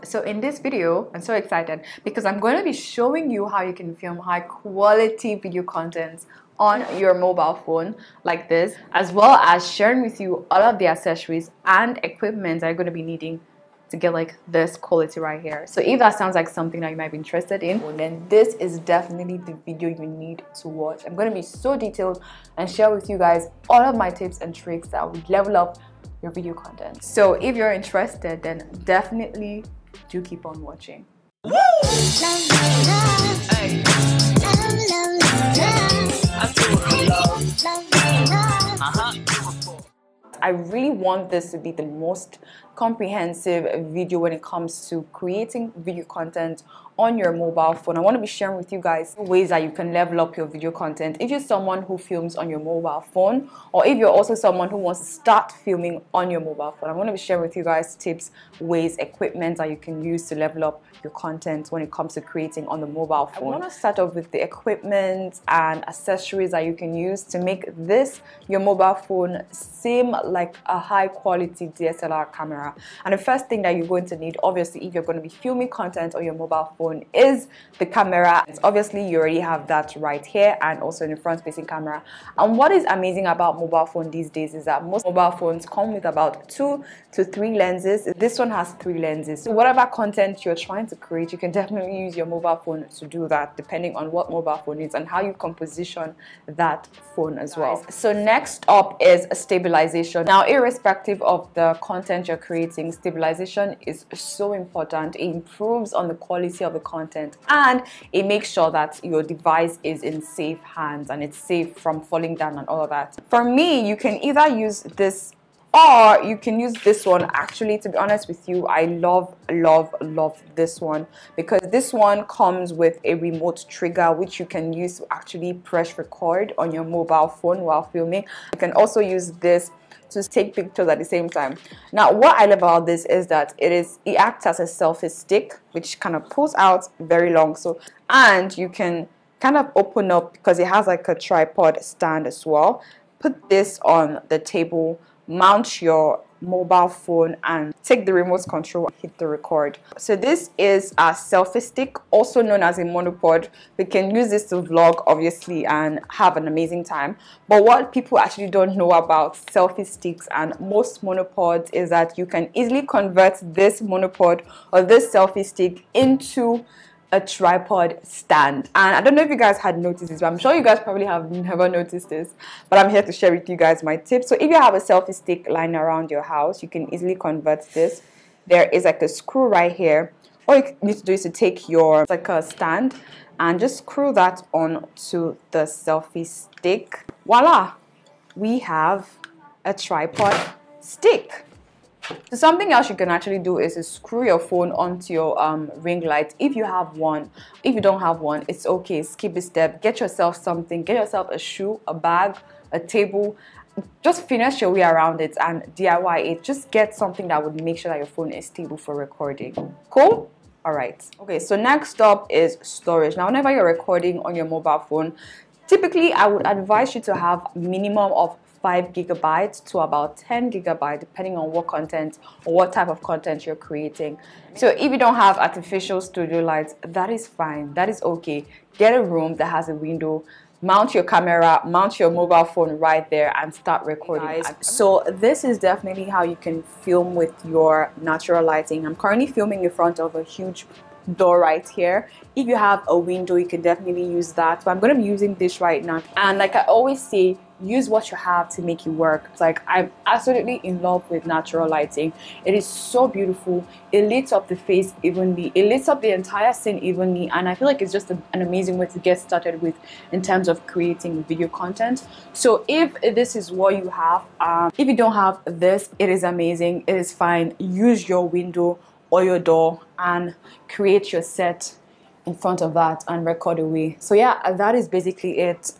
So in this video, I'm so excited because I'm going to be showing you how you can film high quality video content on your mobile phone like this, as well as sharing with you all of the accessories and equipment that you're going to be needing to get like this quality right here. So if that sounds like something that you might be interested in, well, then this is definitely the video you need to watch. I'm going to be so detailed and share with you guys all of my tips and tricks that will level up your video content. So if you're interested, then definitely do keep on watching. I really want this to be the most comprehensive video when it comes to creating video content on your mobile phone. I want to be sharing with you guys ways that you can level up your video content if you're someone who films on your mobile phone, or if you're also someone who wants to start filming on your mobile phone. I want to be sharing with you guys tips, ways, equipment that you can use to level up your content when it comes to creating on the mobile phone. I want to start off with the equipment and accessories that you can use to make this, your mobile phone, seem like a high quality DSLR camera. And the first thing that you're going to need, obviously, if you're going to be filming content on your mobile phone, is the camera. It's obviously you already have that right here, and also in the front facing camera. And what is amazing about mobile phone these days is that most mobile phones come with about 2 to 3 lenses. This one has 3 lenses. So whatever content you're trying to create, you can definitely use your mobile phone to do that, depending on what mobile phone is and how you can position that phone as well. So next up is stabilization. Now, irrespective of the content you're creating, stabilization is so important. It improves on the quality of the content, and it makes sure that your device is in safe hands and it's safe from falling down and all of that. For me, you can either use this or you can use this one. Actually, to be honest with you, I love this one because this one comes with a remote trigger which you can use to actually press record on your mobile phone while filming. You can also use this to take pictures at the same time. Now, what I love about this is that it acts as a selfie stick, which kind of pulls out very long. So, and you can kind of open up because it has like a tripod stand as well. Put this on the table, mount your mobile phone, and take the remote control and hit the record. So this is a selfie stick, also known as a monopod. We can use this to vlog, obviously, and have an amazing time. But what people actually don't know about selfie sticks and most monopods is that you can easily convert this monopod or this selfie stick into a tripod stand. And I don't know if you guys had noticed this, but I'm sure you guys probably have never noticed this, but I'm here to share with you guys my tips. So if you have a selfie stick lying around your house, you can easily convert this. There is like a screw right here. All you need to do is to take your like a stand and just screw that onto the selfie stick. Voila, we have a tripod stick. So something else you can actually do is to screw your phone onto your ring light if you have one. If you don't have one, it's okay. Skip a step. Get yourself something. Get yourself a shoe, a bag, a table. Just finish your way around it and DIY it. Just get something that would make sure that your phone is stable for recording. Cool? Alright. Okay, so next up is storage. Now, whenever you're recording on your mobile phone, typically I would advise you to have a minimum of 5 gigabytes to about 10 gigabytes, depending on what content or what type of content you're creating. So if you don't have artificial studio lights, that is fine. That is okay. Get a room that has a window, mount your camera, mount your mobile phone right there, and start recording. So this is definitely how you can film with your natural lighting. I'm currently filming in front of a huge door right here. If you have a window, you can definitely use that, but I'm going to be using this right now. And like I always say, use what you have to make it work. It's like I'm absolutely in love with natural lighting. It is so beautiful. It lights up the face evenly. It lights up the entire scene evenly, and I feel like it's just an amazing way to get started with in terms of creating video content. So if this is what you have, if you don't have this, it is amazing. It is fine. Use your window or your door and create your set in front of that and record away. So yeah, that is basically it.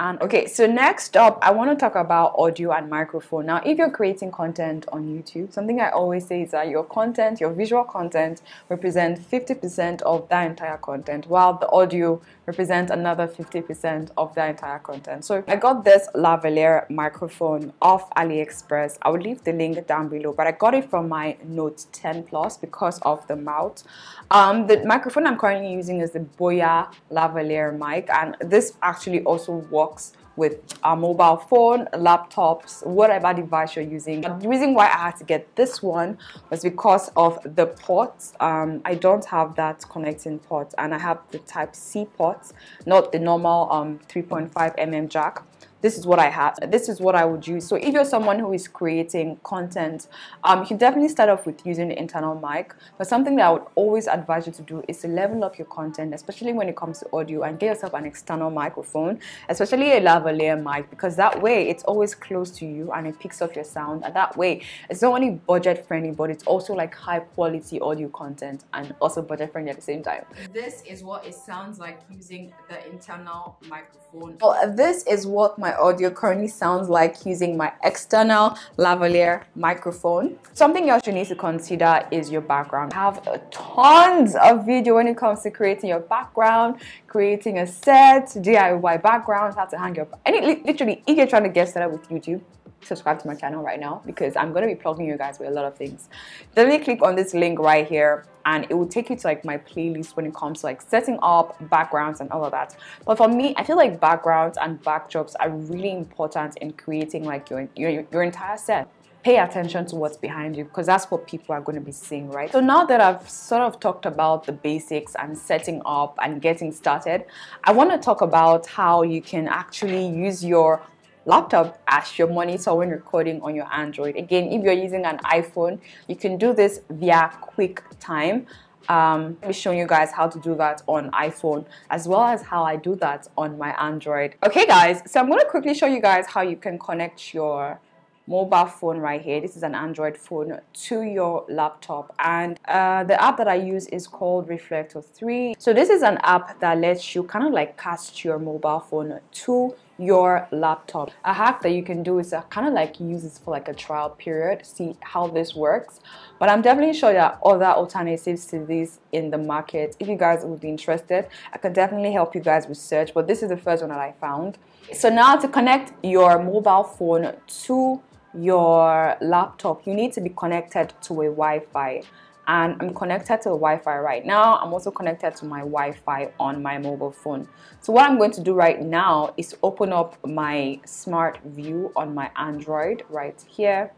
And okay, so next up, I want to talk about audio and microphone. Now, if you're creating content on YouTube, something I always say is that your content, your visual content, represents 50% of that entire content, while the audio represents another 50% of the entire content. So I got this lavalier microphone off AliExpress. I will leave the link down below, but I got it from my Note 10 Plus because of the mount. The microphone I'm currently using is the Boya lavalier mic, and this actually also works with a mobile phone, laptops, whatever device you're using. But the reason why I had to get this one was because of the ports. I don't have that connecting port, and I have the Type-C ports, not the normal 3.5mm jack. This is what I have. This is what I would use. So if you're someone who is creating content, you can definitely start off with using the internal mic. But something that I would always advise you to do is to level up your content, especially when it comes to audio, and get yourself an external microphone, especially a lavalier mic, because that way it's always close to you and it picks up your sound. And that way it's not only budget friendly, but it's also like high quality audio content and also budget friendly at the same time. This is what it sounds like using the internal microphone. Well, this is what my audio currently sounds like using my external lavalier microphone. Something else you need to consider is your background. I have tons of video when it comes to creating your background, creating a set, DIY backgrounds, how to hang your literally, if you're trying to get started with YouTube, subscribe to my channel right now, because I'm going to be plugging you guys with a lot of things. Definitely click on this link right here, and it will take you to like my playlist when it comes to like setting up backgrounds and all of that. But for me, I feel like backgrounds and backdrops are really important in creating like your entire set. Pay attention to what's behind you, because that's what people are going to be seeing, right? So now that I've sort of talked about the basics and setting up and getting started, I want to talk about how you can actually use your laptop as your monitor when recording on your Android. Again, if you're using an iPhone, you can do this via QuickTime. I'll be showing you guys how to do that on iPhone, as well as how I do that on my Android. Okay guys, so I'm going to quickly show you guys how you can connect your mobile phone right here. This is an Android phone to your laptop, and the app that I use is called Reflector 3. So this is an app that lets you kind of like cast your mobile phone to your laptop. A hack that you can do is kind of like use this for like a trial period, see how this works. But I'm definitely sure there are other alternatives to this in the market. If you guys would be interested, I can definitely help you guys research, but this is the first one that I found. So now to connect your mobile phone to your laptop, you need to be connected to a Wi-Fi, and I'm connected to a Wi-Fi right now. I'm also connected to my Wi-Fi on my mobile phone. So what I'm going to do right now is open up my smart view on my Android right here.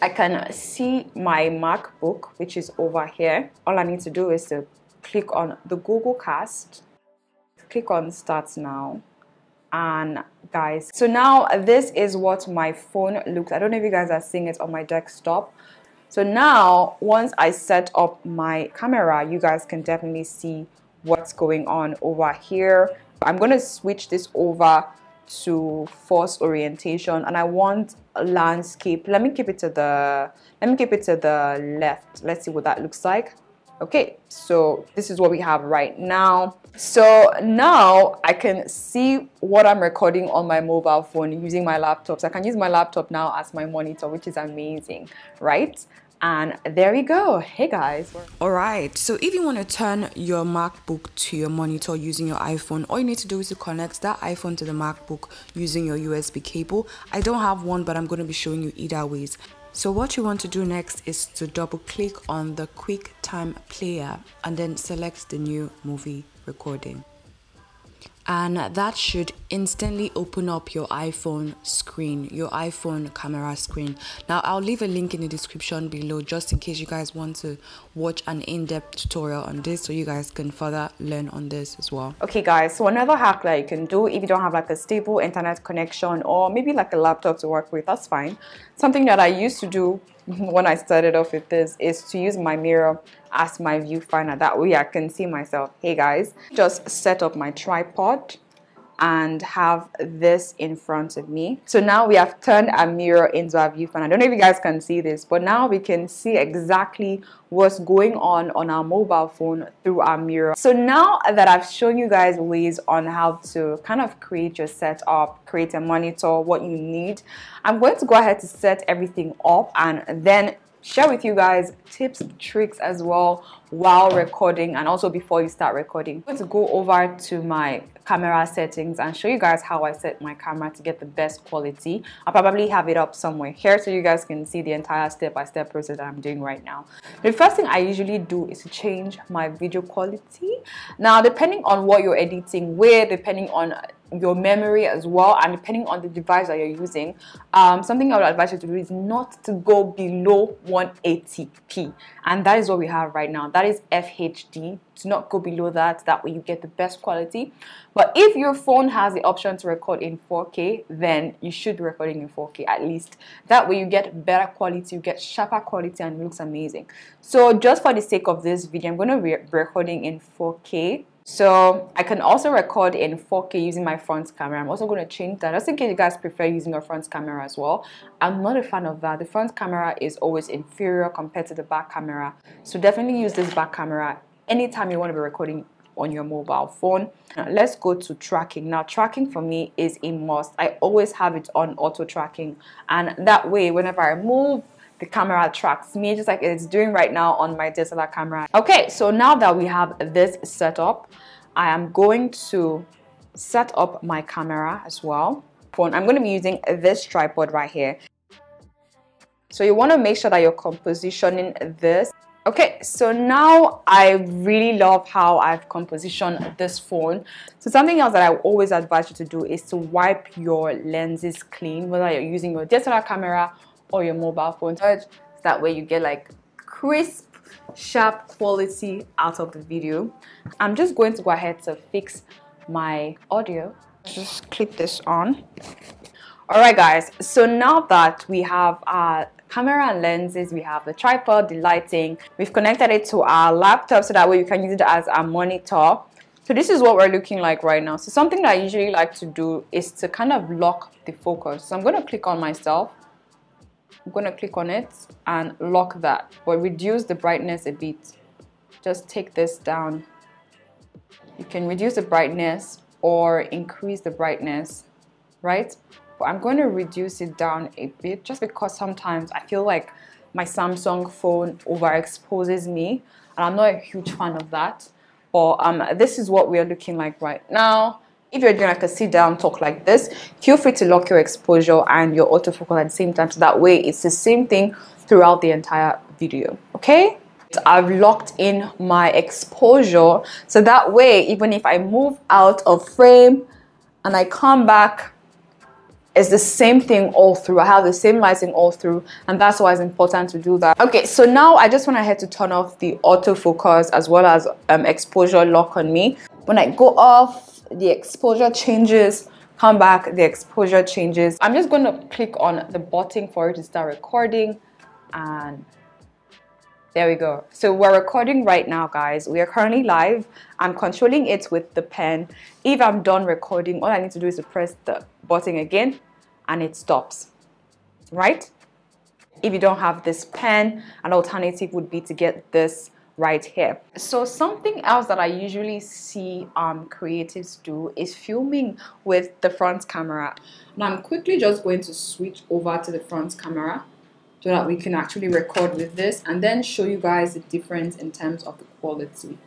I can see my MacBook, which is over here. All I need to do is to click on the Google Cast, click on Start Now. And guys, so now this is what my phone looks. I don't know if you guys are seeing it on my desktop. So now once I set up my camera, you guys can definitely see what's going on over here. I'm going to switch this over to force orientation, and I want a landscape. Let me keep it to the left. Let's see what that looks like. Okay, so this is what we have right now. So now I can see what I'm recording on my mobile phone using my laptop. So I can use my laptop now as my monitor, which is amazing, right? And there we go. Hey guys. All right, so if you want to turn your MacBook to your monitor using your iPhone, all you need to do is to connect that iPhone to the MacBook using your USB cable. I don't have one, but I'm going to be showing you either ways. So what you want to do next is to double click on the QuickTime player and then select the new movie recording. And that should instantly open up your iPhone screen, your iPhone camera screen. Now I'll leave a link in the description below just in case you guys want to watch an in-depth tutorial on this, so you guys can further learn on this as well. Okay guys, so another hack that you can do if you don't have like a stable internet connection or maybe like a laptop to work with, that's fine. Something that I used to do when I started off with this is to use my mirror as my viewfinder. That way I can see myself. Hey guys, just set up my tripod and have this in front of me. So now we have turned our mirror into our viewfinder. I don't know if you guys can see this, but now we can see exactly what's going on our mobile phone through our mirror. So now that I've shown you guys ways on how to kind of create your setup, create a monitor, what you need, I'm going to go ahead to set everything up and then share with you guys tips, tricks as well while recording and also before you start recording. I'm going to go over to my camera settings and show you guys how I set my camera to get the best quality. I'll probably have it up somewhere here so you guys can see the entire step-by-step process that I'm doing right now. The first thing I usually do is to change my video quality. Now, depending on what you're editing with, depending on your memory as well, and depending on the device that you're using, something I would advise you to do is not to go below 180p, and that is what we have right now. That is FHD. Do not go below that. That way you get the best quality. But if your phone has the option to record in 4K, then you should be recording in 4K at least. That way you get better quality, you get sharper quality, and it looks amazing. So just for the sake of this video, I'm going to be recording in 4K. So I can also record in 4K using my front camera. I'm also going to change that just in case you guys prefer using your front camera as well. I'm not a fan of that. The front camera is always inferior compared to the back camera. So definitely use this back camera anytime you want to be recording on your mobile phone. Now, let's go to tracking. Now, tracking for me is a must. I always have it on auto tracking, and that way whenever I move, the camera tracks me just like it's doing right now on my DSLR camera. Okay, so now that we have this set up, I am going to set up my camera as well. I'm going to be using this tripod right here. So you want to make sure that you're compositioning this. Okay, so now I really love how I've compositioned this phone. So something else that I always advise you to do is to wipe your lenses clean, whether you're using your DSLR camera or your mobile phone. That way you get like crisp, sharp quality out of the video. I'm just going to go ahead to fix my audio. Just clip this on. Alright guys, so now that we have our camera and lenses, we have the tripod, the lighting, we've connected it to our laptop so that way you can use it as a monitor. So this is what we're looking like right now. So something that I usually like to do is to kind of lock the focus. So I'm going to click on myself. I'm going to click on it and lock that, but reduce the brightness a bit. Just take this down. You can reduce the brightness or increase the brightness, right? But I'm going to reduce it down a bit just because sometimes I feel like my Samsung phone overexposes me, and I'm not a huge fan of that. But this is what we are looking like right now. If you're doing like a sit down talk like this, feel free to lock your exposure and your autofocus at the same time, so that way it's the same thing throughout the entire video. Okay, I've locked in my exposure, so that way even if I move out of frame and I come back, it's the same thing all through. I have the same lighting all through, and that's why it's important to do that. Okay, so now I just went ahead to turn off the autofocus as well as exposure lock on me. When I go off, the exposure changes, come back, the exposure changes. I'm just going to click on the button for it to start recording, and there we go. So we're recording right now, guys. We are currently live. I'm controlling it with the pen. If I'm done recording, all I need to do is to press the button again and it stops, right? If you don't have this pen, an alternative would be to get this right here. So something else that I usually see creatives do is filming with the front camera. Now I'm quickly just going to switch over to the front camera so that we can actually record with this and then show you guys the difference in terms of the quality.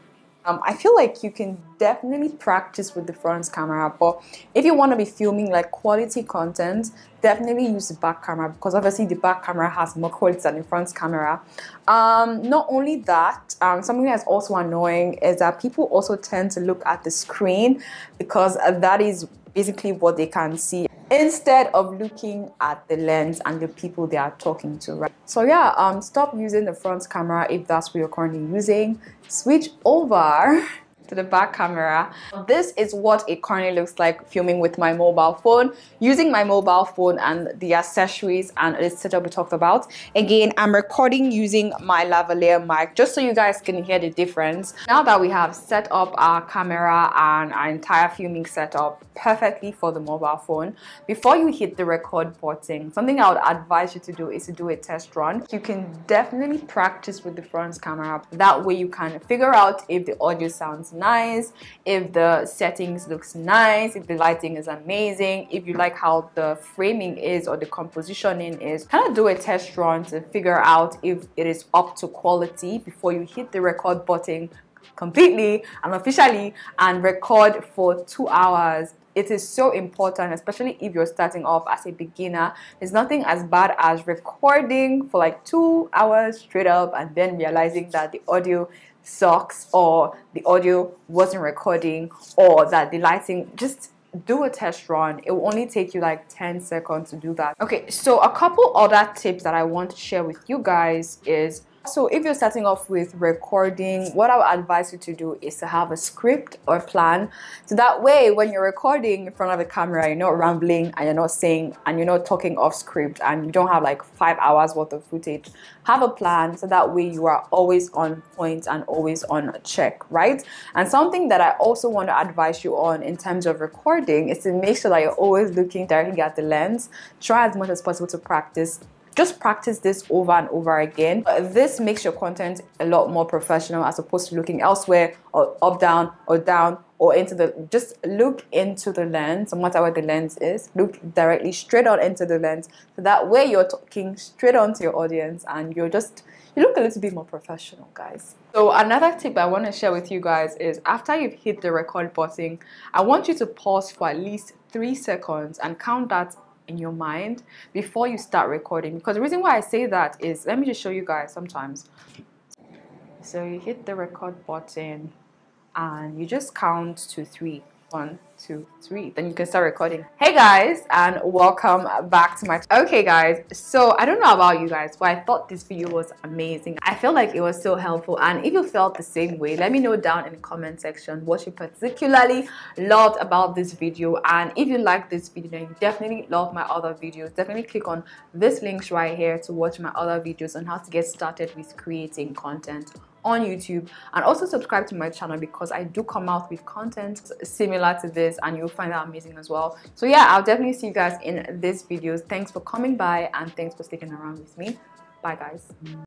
I feel like you can definitely practice with the front camera, but if you want to be filming like quality content, definitely use the back camera, because obviously the back camera has more quality than the front camera. Not only that, something that's also annoying is that people also tend to look at the screen, because that is basically what they can see, instead of looking at the lens and the people they are talking to, right? So yeah, stop using the front camera if that's what you're currently using. Switch over to the back camera. This is what it currently looks like filming with my mobile phone, using my mobile phone and the accessories and the setup we talked about. Again, I'm recording using my lavalier mic just so you guys can hear the difference. Now that we have set up our camera and our entire filming setup perfectly for the mobile phone, before you hit the record button, something I would advise you to do is to do a test run. You can definitely practice with the front camera. That way you can figure out if the audio sounds nice, if the settings looks nice, if the lighting is amazing, if you like how the framing is or the compositioning is. Kind of do a test run to figure out if it is up to quality before you hit the record button completely and officially and record for 2 hours. It is so important, especially if you're starting off as a beginner. There's nothing as bad as recording for like 2 hours straight up and then realizing that the audio sucks or the audio wasn't recording or that the lighting. Just do a test run. It will only take you like 10 seconds to do that. Okay, so a couple other tips that I want to share with you guys is, so if you're starting off with recording, what I would advise you to do is to have a script or plan. So that way, when you're recording in front of the camera, you're not rambling and you're not saying and you're not talking off script and you don't have like 5 hours worth of footage. Have a plan so that way you are always on point and always on check, right? And something that I also want to advise you on in terms of recording is to make sure that you're always looking directly at the lens. Try as much as possible to practice. Just practice this over and over again. This makes your content a lot more professional as opposed to looking elsewhere or up, down or into the, just look into the lens, no matter what the lens is. Look directly straight on into the lens. So that way you're talking straight on to your audience and you look a little bit more professional, guys. So another tip I want to share with you guys is after you've hit the record button, I want you to pause for at least 3 seconds and count that in your mind before you start recording, because the reason why I say that is, let me just show you guys sometimes. So you hit the record button and you just count to 3. 1, 2, 3, then you can start recording. Hey guys, and welcome back to my okay guys, so I don't know about you guys, but I thought this video was amazing. I feel like it was so helpful, and if you felt the same way, let me know down in the comment section what you particularly loved about this video. And if you like this video, then you definitely love my other videos, definitely click on this links right here to watch my other videos on how to get started with creating content on YouTube, and also subscribe to my channel because I do come out with content similar to this and you'll find that amazing as well. So yeah, I'll definitely see you guys in this videos. Thanks for coming by and thanks for sticking around with me. Bye guys.